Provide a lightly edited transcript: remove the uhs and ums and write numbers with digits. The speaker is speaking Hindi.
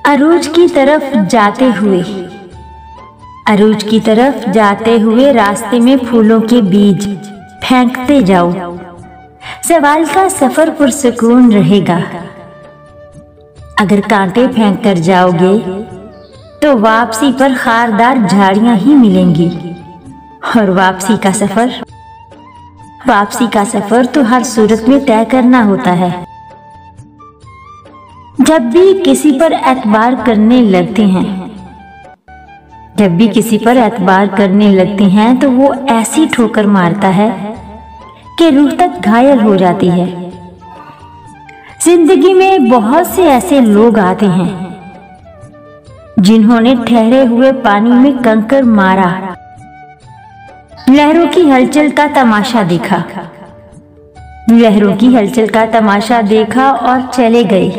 अरूज की तरफ जाते हुए, अरूज की तरफ जाते हुए रास्ते में फूलों के बीज फेंकते जाओ। सवाल का सफर पुरसुकून रहेगा। अगर कांटे फेंक कर जाओगे तो वापसी पर खारदार झाड़ियां ही मिलेंगी। और वापसी का सफर तो हर सूरत में तय करना होता है। जब भी किसी पर एतबार करने लगते हैं तो वो ऐसी ठोकर मारता है कि रूह तक घायल हो जाती है। जिंदगी में बहुत से ऐसे लोग आते हैं जिन्होंने ठहरे हुए पानी में कंकर मारा, लहरों की हलचल का तमाशा देखा और चले गए।